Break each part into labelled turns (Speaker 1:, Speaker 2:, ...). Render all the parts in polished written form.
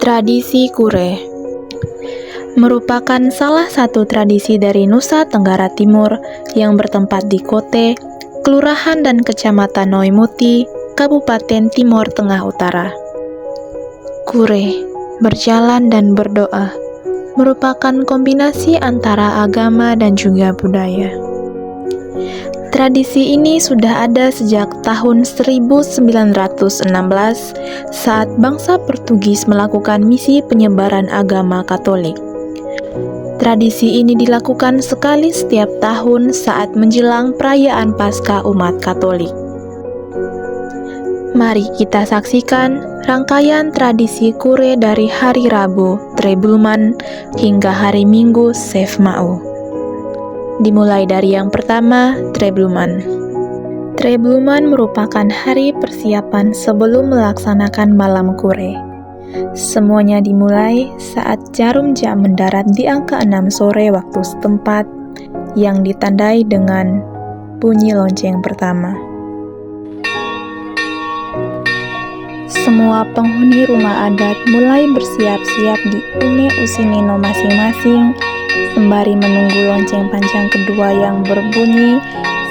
Speaker 1: Tradisi Kure merupakan salah satu tradisi dari Nusa Tenggara Timur yang bertempat di Kote, Kelurahan dan Kecamatan Noimuti, Kabupaten Timor Tengah Utara. Kure, berjalan dan berdoa, merupakan kombinasi antara agama dan juga budaya. Tradisi ini sudah ada sejak tahun 1916 saat bangsa Portugis melakukan misi penyebaran agama Katolik. Tradisi ini dilakukan sekali setiap tahun saat menjelang perayaan Paskah umat Katolik. Mari kita saksikan rangkaian tradisi Kure dari hari Rabu, Trebulman, hingga hari Minggu, Sefmau. Dimulai dari yang pertama, Trebulman. Trebulman merupakan hari persiapan sebelum melaksanakan malam Kure. Semuanya dimulai saat jarum jam mendarat di angka 6 sore waktu setempat yang ditandai dengan bunyi lonceng pertama. Semua penghuni rumah adat mulai bersiap-siap di Ume Usinino masing-masing sembari menunggu lonceng panjang kedua yang berbunyi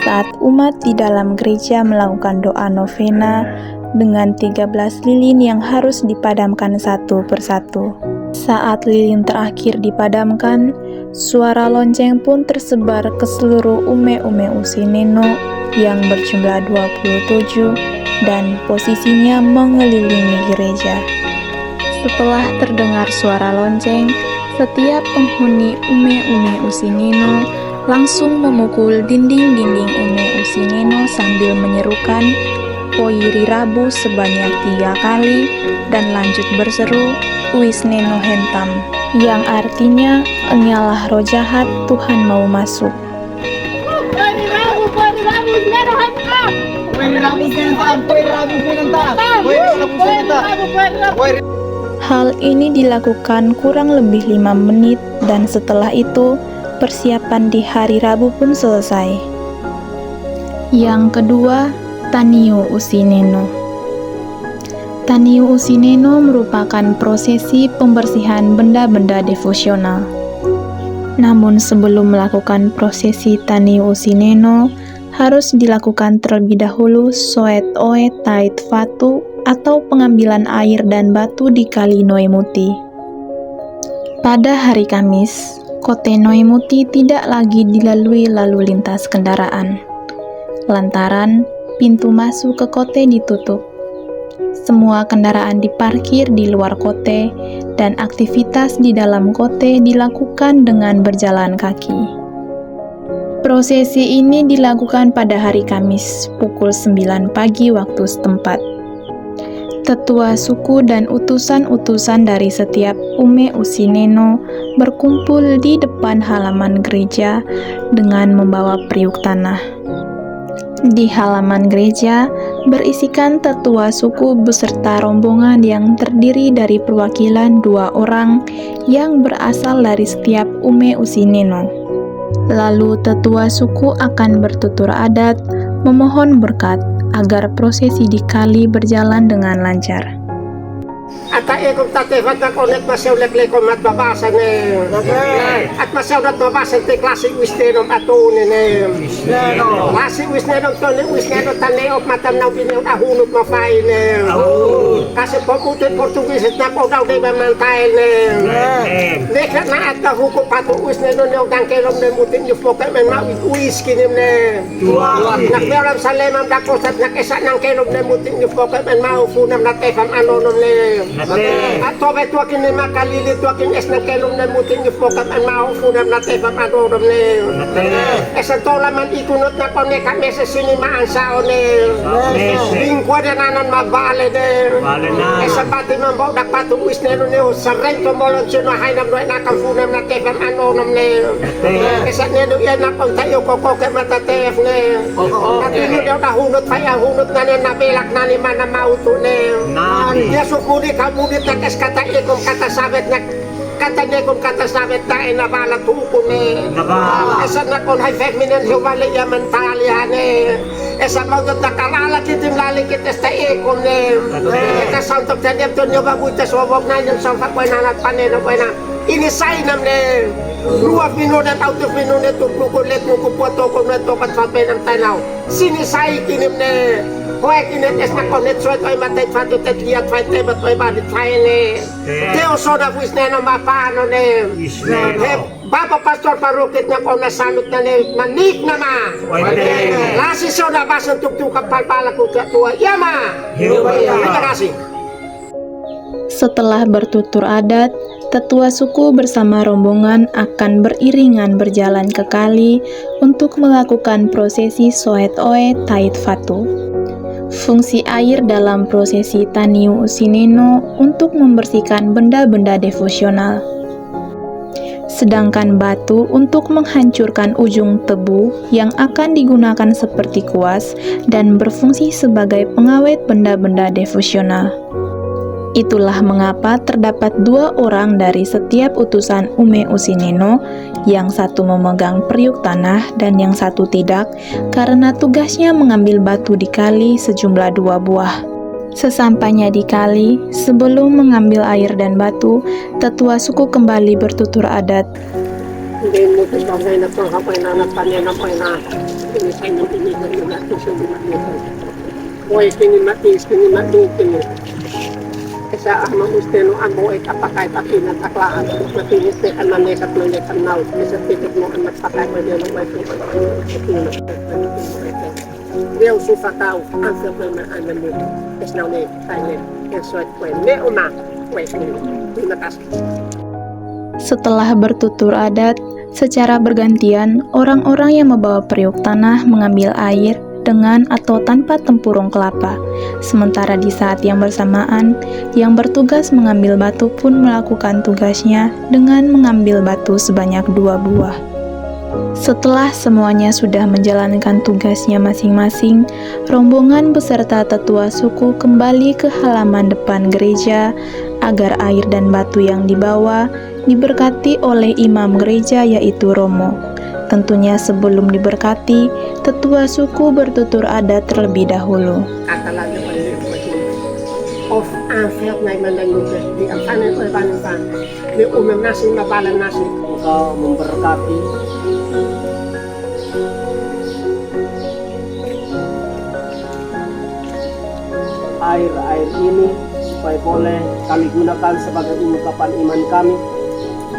Speaker 1: saat umat di dalam gereja melakukan doa novena dengan 13 lilin yang harus dipadamkan satu persatu. Saat lilin terakhir dipadamkan, suara lonceng pun tersebar ke seluruh Ume Usinino yang berjumlah 27 dan posisinya mengelilingi gereja. Setelah terdengar suara lonceng, setiap penghuni Ume Usinino langsung memukul dinding-dinding Ume Usinino sambil menyerukan Poiri Rabu sebanyak 3 kali dan lanjut berseru Uisneno Hentam, yang artinya enyalah roh jahat, Tuhan mau masuk. Hal ini dilakukan kurang lebih 5 menit dan setelah itu persiapan di hari Rabu pun selesai. Yang kedua, Taniu Usineno. Taniu Usineno merupakan prosesi pembersihan benda-benda devosional. Namun sebelum melakukan prosesi Taniu Usineno, harus dilakukan terlebih dahulu Soet Oe Tait Fatu atau pengambilan air dan batu di Kali Noimuti. Pada hari Kamis, Kote Noimuti tidak lagi dilalui lalu lintas kendaraan, lantaran pintu masuk ke Kote ditutup. Semua kendaraan diparkir di luar Kote dan aktivitas di dalam Kote dilakukan dengan berjalan kaki. Prosesi ini dilakukan pada hari Kamis pukul 9 pagi waktu setempat. Tetua suku dan utusan-utusan dari setiap Ume Usineno berkumpul di depan halaman gereja dengan membawa periuk tanah. Di halaman gereja berisikan tetua suku beserta rombongan yang terdiri dari perwakilan 2 orang yang berasal dari setiap Ume Usineno. Lalu tetua suku akan bertutur adat memohon berkat agar prosesi di kali berjalan dengan lancar.
Speaker 2: Ata ekom tatevat na konet masyaw leklekom at babasan at masyaw na babasan te klasik wisnenom atunin klasik wisnenom tonin wisnenom taneop matam na upinyon ahunot mafain kasi poputin Portugis na po daw di mamantay nekat na at nahuko pato wisnenom yung dangkelom na mutin yung pokat man mawis kinim nakmeram sa lemam dakosat nakesa ng kelom na mutin yung pokat man maufunam na tefam anonom at tobe tuakin ni makalili tuakin es ng kelom na mutin yung pokat ang maufunam na tefam anonom esan tola man ikunot na po ne kami sa sinimaan sao lingkwa na nanan mabale esan pati man bau dakpatu wisneno sa rento molon sunahay na doy nakafunam na tefam anonom esan neno yan na pong tayo kokoke matatef at inyo daw nahunot paya hunot na nabilak na ni manamauto yasok muli ka munit na kas kata ikom kata sabit na kata ne kung kata sabit na inabala tuko ne. Esa na kung hay feminine hiwali ya mentali hane. Esa mau na kalala kitim lalikit esta ekon ne. Eka santok tadip to nyo babuta sobok na yung sanfak boy na paneno boy na. Inisay nam ne. Luwa pinuna tau tu pinuna tu kukulit mo kupuato kung na to patfapay ng tanaw. Sinisay kinim ne. Hoy kinet es na konet soy toy matay fatu tet liat fay te bat toy badit fay ne. Teo soda fuis ne no mapano ne. Bapa pastor parukit na ko nasanot na ne manik na ma. Lasi soda basan tuk-tuk kapal pala ko tua. Yama. Terima kasih.
Speaker 1: Setelah bertutur adat, tetua suku bersama rombongan akan beriringan berjalan ke kali untuk melakukan prosesi Soet Oe Tait Fatu. Fungsi air dalam prosesi Taniu Usineno untuk membersihkan benda-benda devosional. Sedangkan batu untuk menghancurkan ujung tebu yang akan digunakan seperti kuas dan berfungsi sebagai pengawet benda-benda devosional. Itulah mengapa terdapat 2 orang dari setiap utusan Ume Usineno, yang satu memegang periuk tanah dan yang satu tidak, karena tugasnya mengambil batu di kali sejumlah 2 buah. Sesampainya di kali, sebelum mengambil air dan batu, tetua suku kembali bertutur adat.
Speaker 2: Hindi mo ito sabay na ito kapay na natanyan na pay na. Inisay mo tinigan mo na ito sa mga. Hoy, kinimatis, kinimatis. Sa ama usteno amo ay kapakay patinat aklaan matinis te anane kat nane kanaw sa titik mo ang magpakay pa diyan ng may tuwa. Dia usufa tao ang problema anane es na ne kaya esot kwen ne uma wes ni nakas.
Speaker 1: Setelah bertutur adat, secara bergantian orang-orang yang membawa periuk tanah mengambil air dengan atau tanpa tempurung kelapa. Sementara di saat yang bersamaan, yang bertugas mengambil batu pun melakukan tugasnya dengan mengambil batu sebanyak 2 buah. Setelah semuanya sudah menjalankan tugasnya masing-masing, rombongan beserta tetua suku kembali ke halaman depan gereja agar air dan batu yang dibawa diberkati oleh imam gereja yaitu Romo. Tentunya sebelum diberkati, tetua suku bertutur adat terlebih dahulu.
Speaker 2: Of aanveld naar mijn language, die aanvanen van di umum nasi nabalan nasi.
Speaker 3: Engkau memberkati air-air ini supaya boleh kami gunakan sebagai ungkapan iman kami.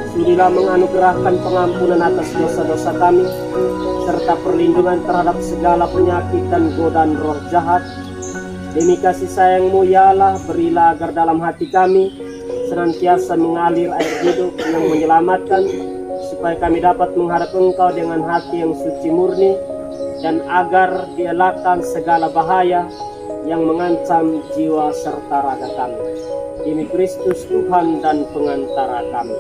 Speaker 3: Sudilah menganugerahkan pengampunan atas dosa-dosa kami, serta perlindungan terhadap segala penyakit dan godaan roh jahat. Demi kasih sayang-Mu ya Allah, berilah agar dalam hati kami senantiasa mengalir air hidup yang menyelamatkan, supaya kami dapat menghadap Engkau dengan hati yang suci murni, dan agar dielakkan segala bahaya yang mengancam jiwa serta raga kami. Demi Kristus Tuhan dan pengantara kami.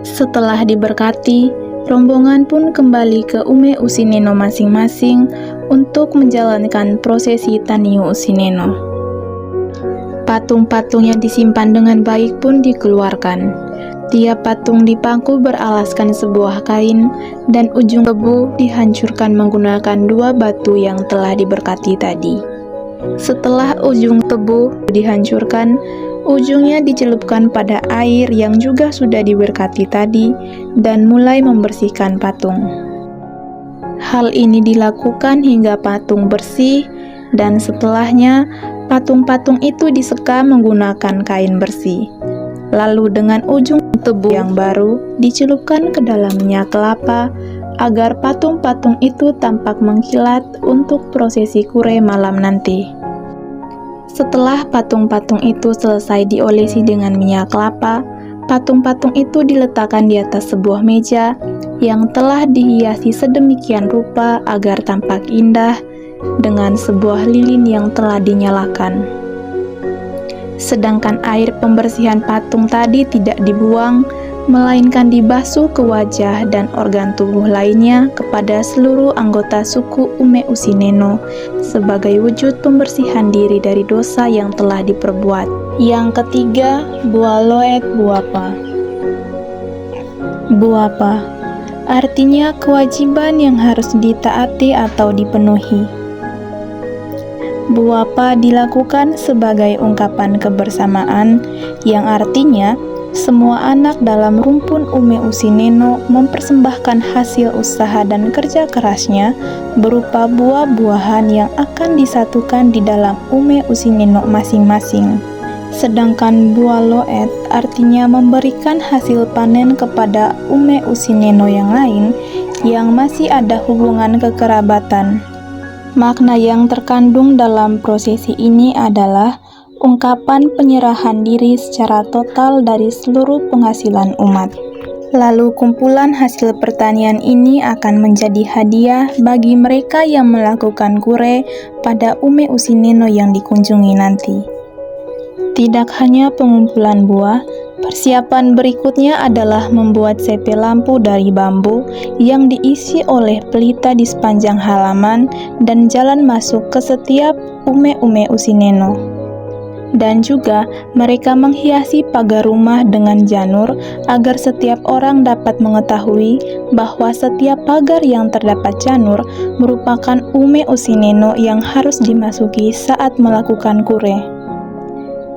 Speaker 1: Setelah diberkati, rombongan pun kembali ke Ume Usineno masing-masing untuk menjalankan prosesi Taniu Usineno. Patung-patung yang disimpan dengan baik pun dikeluarkan. Tiap patung dipangku beralaskan sebuah kain, dan ujung tebu dihancurkan menggunakan 2 batu yang telah diberkati tadi. Setelah ujung tebu dihancurkan, ujungnya dicelupkan pada air yang juga sudah diberkati tadi, dan mulai membersihkan patung. Hal ini dilakukan hingga patung bersih, dan setelahnya patung-patung itu disekam menggunakan kain bersih. Lalu dengan ujung tebu yang baru dicelupkan ke dalam minyak kelapa agar patung-patung itu tampak mengkilat untuk prosesi kure malam nanti. Setelah patung-patung itu selesai diolesi dengan minyak kelapa, patung-patung itu diletakkan di atas sebuah meja yang telah dihiasi sedemikian rupa agar tampak indah dengan sebuah lilin yang telah dinyalakan. Sedangkan air pembersihan patung tadi tidak dibuang, melainkan dibasuh ke wajah dan organ tubuh lainnya kepada seluruh anggota suku Ume Usineno sebagai wujud pembersihan diri dari dosa yang telah diperbuat. Yang ketiga, Bualoet Buapa. Buapa artinya kewajiban yang harus ditaati atau dipenuhi. Buapa dilakukan sebagai ungkapan kebersamaan yang artinya semua anak dalam rumpun Ume Usineno mempersembahkan hasil usaha dan kerja kerasnya berupa buah-buahan yang akan disatukan di dalam Ume Usineno masing-masing. Sedangkan Bualoet artinya memberikan hasil panen kepada Ume Usineno yang lain yang masih ada hubungan kekerabatan. Makna yang terkandung dalam prosesi ini adalah ungkapan penyerahan diri secara total dari seluruh penghasilan umat. Lalu kumpulan hasil pertanian ini akan menjadi hadiah bagi mereka yang melakukan kure pada Ume Usineno yang dikunjungi nanti. Tidak hanya pengumpulan buah, persiapan berikutnya adalah membuat sepe lampu dari bambu yang diisi oleh pelita di sepanjang halaman dan jalan masuk ke setiap Ume Usineno. Dan juga mereka menghiasi pagar rumah dengan janur agar setiap orang dapat mengetahui bahwa setiap pagar yang terdapat janur merupakan Ume Usineno yang harus dimasuki saat melakukan kure.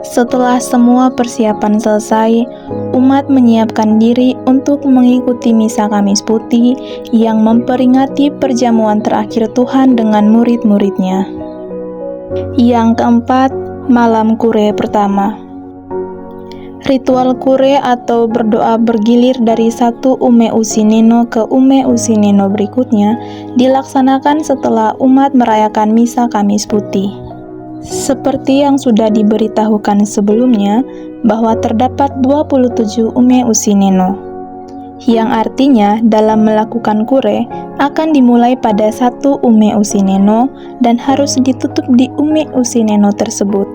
Speaker 1: Setelah semua persiapan selesai, umat menyiapkan diri untuk mengikuti misa Kamis Putih yang memperingati perjamuan terakhir Tuhan dengan murid-muridnya. Yang keempat, malam kure pertama. Ritual kure atau berdoa bergilir dari satu Ume Usineno ke Ume Usineno berikutnya dilaksanakan setelah umat merayakan misa Kamis Putih. Seperti yang sudah diberitahukan sebelumnya bahwa terdapat 27 Ume Usineno, yang artinya dalam melakukan kure akan dimulai pada satu Ume Usineno dan harus ditutup di Ume Usineno tersebut.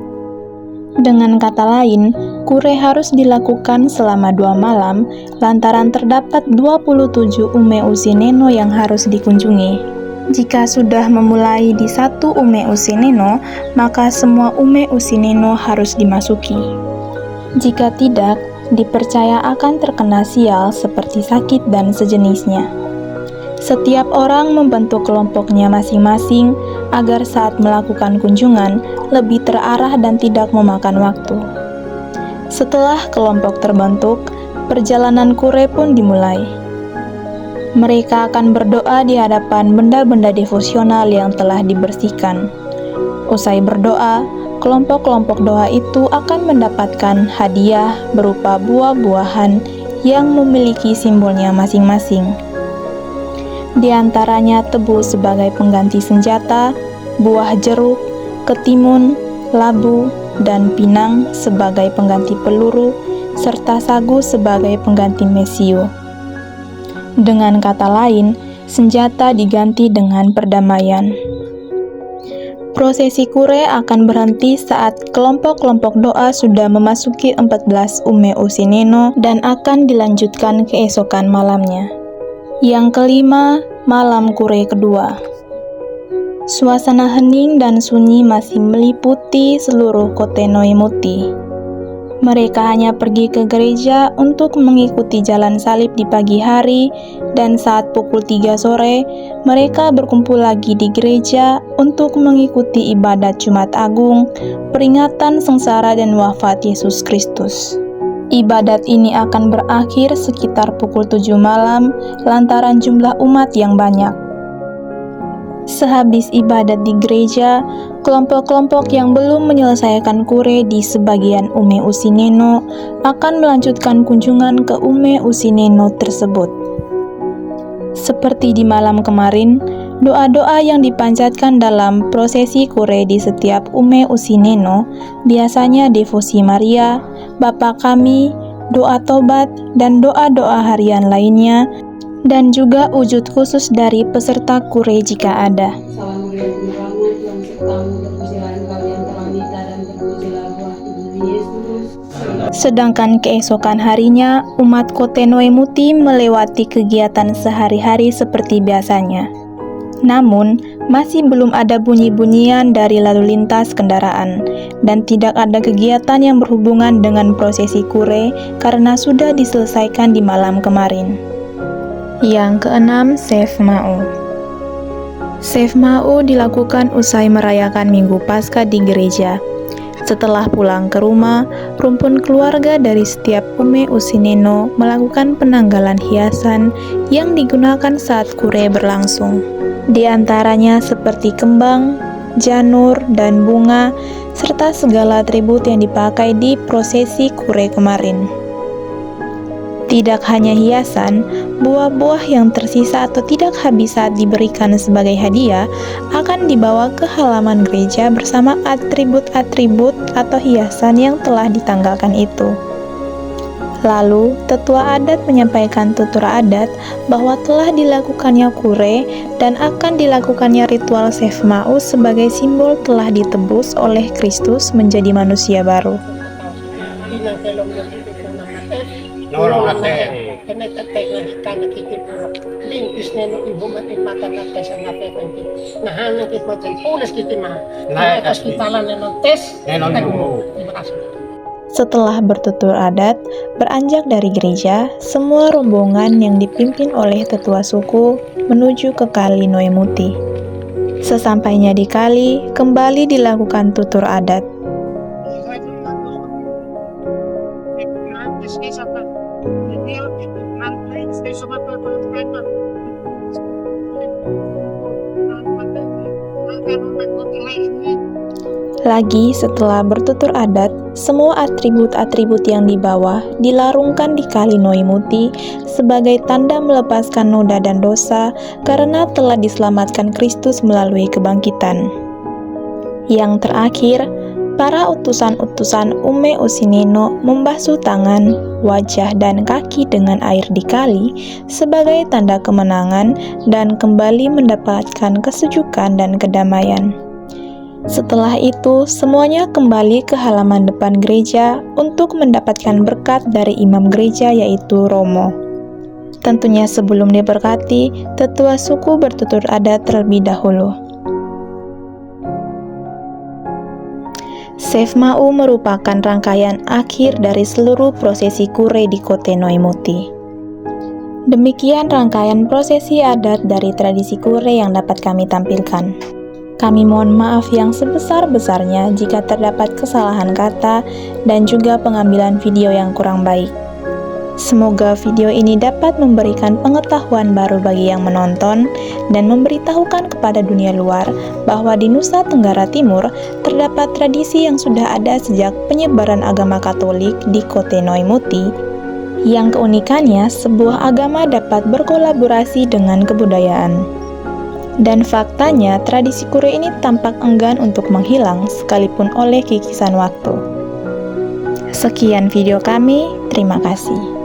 Speaker 1: Dengan kata lain, kure harus dilakukan selama 2 malam lantaran terdapat 27 Ume Usineno yang harus dikunjungi. Jika sudah memulai di satu Ume Usineno, maka semua Ume Usineno harus dimasuki. Jika tidak, dipercaya akan terkena sial seperti sakit dan sejenisnya. Setiap orang membentuk kelompoknya masing-masing agar saat melakukan kunjungan lebih terarah dan tidak memakan waktu. Setelah kelompok terbentuk, perjalanan kure pun dimulai. Mereka akan berdoa di hadapan benda-benda devosional yang telah dibersihkan. Usai berdoa, kelompok-kelompok doa itu akan mendapatkan hadiah berupa buah-buahan yang memiliki simbolnya masing-masing. Di antaranya tebu sebagai pengganti senjata, buah jeruk, ketimun, labu, dan pinang sebagai pengganti peluru, serta sagu sebagai pengganti mesiu. Dengan kata lain, senjata diganti dengan perdamaian. Prosesi kure akan berhenti saat kelompok-kelompok doa sudah memasuki 14 Ume Usineno dan akan dilanjutkan keesokan malamnya. Yang kelima, malam kure kedua. Suasana hening dan sunyi masih meliputi seluruh Kotenoi Muti. Mereka hanya pergi ke gereja untuk mengikuti jalan salib di pagi hari, dan saat pukul 3 sore, mereka berkumpul lagi di gereja untuk mengikuti ibadat Jumat Agung, peringatan sengsara dan wafat Yesus Kristus. Ibadat ini akan berakhir sekitar pukul 7 malam lantaran jumlah umat yang banyak. Sehabis ibadat di gereja, kelompok-kelompok yang belum menyelesaikan kure di sebagian Ume Usineno akan melanjutkan kunjungan ke Ume Usineno tersebut. Seperti di malam kemarin, doa-doa yang dipanjatkan dalam prosesi kure di setiap Ume Usineno biasanya devosi Maria, Bapa Kami, doa tobat, dan doa-doa harian lainnya, dan juga wujud khusus dari peserta kure jika ada.
Speaker 4: Salam Maria penuh rahmat, Tuhan sertamu, terpujilah engkau di antara wanita dan terpujilah buah tubuhmu Yesus.
Speaker 1: Sedangkan keesokan harinya, umat Kotenoemuti melewati kegiatan sehari-hari seperti biasanya. Namun, masih belum ada bunyi-bunyian dari lalu lintas kendaraan, dan tidak ada kegiatan yang berhubungan dengan prosesi kure karena sudah diselesaikan di malam kemarin. Yang keenam, Save Mau. Save Mau dilakukan usai merayakan Minggu Paskah di gereja. Setelah pulang ke rumah, rumpun keluarga dari setiap Ume Usineno melakukan penanggalan hiasan yang digunakan saat kure berlangsung. Di antaranya seperti kembang, janur, dan bunga, serta segala atribut yang dipakai di prosesi kure kemarin. Tidak hanya hiasan, buah-buah yang tersisa atau tidak habis saat diberikan sebagai hadiah akan dibawa ke halaman gereja bersama atribut-atribut atau hiasan yang telah ditanggalkan itu. Lalu, tetua adat menyampaikan tutur adat bahwa telah dilakukannya kure dan akan dilakukannya ritual Save Mau sebagai simbol telah ditebus oleh Kristus menjadi manusia baru. Setelah bertutur adat, beranjak dari gereja, semua rombongan yang dipimpin oleh tetua suku menuju ke Kali Noemuti. Sesampainya di kali, kembali dilakukan tutur adat. Lagi setelah bertutur adat, semua atribut-atribut yang dibawa dilarungkan di Kali Noemuti sebagai tanda melepaskan noda dan dosa karena telah diselamatkan Kristus melalui kebangkitan. Yang terakhir, para utusan-utusan Ume Usineno membasuh tangan, wajah, dan kaki dengan air di kali sebagai tanda kemenangan dan kembali mendapatkan kesejukan dan kedamaian. Setelah itu, semuanya kembali ke halaman depan gereja untuk mendapatkan berkat dari imam gereja yaitu Romo. Tentunya sebelum diberkati, tetua suku bertutur adat terlebih dahulu. Save Mau merupakan rangkaian akhir dari seluruh prosesi kure di Kotenoemuti. Demikian rangkaian prosesi adat dari tradisi kure yang dapat kami tampilkan. Kami mohon maaf yang sebesar-besarnya jika terdapat kesalahan kata dan juga pengambilan video yang kurang baik. Semoga video ini dapat memberikan pengetahuan baru bagi yang menonton dan memberitahukan kepada dunia luar bahwa di Nusa Tenggara Timur terdapat tradisi yang sudah ada sejak penyebaran agama Katolik di Kotenoemuti, yang keunikannya sebuah agama dapat berkolaborasi dengan kebudayaan. Dan faktanya, tradisi kure ini tampak enggan untuk menghilang sekalipun oleh kikisan waktu. Sekian video kami, terima kasih.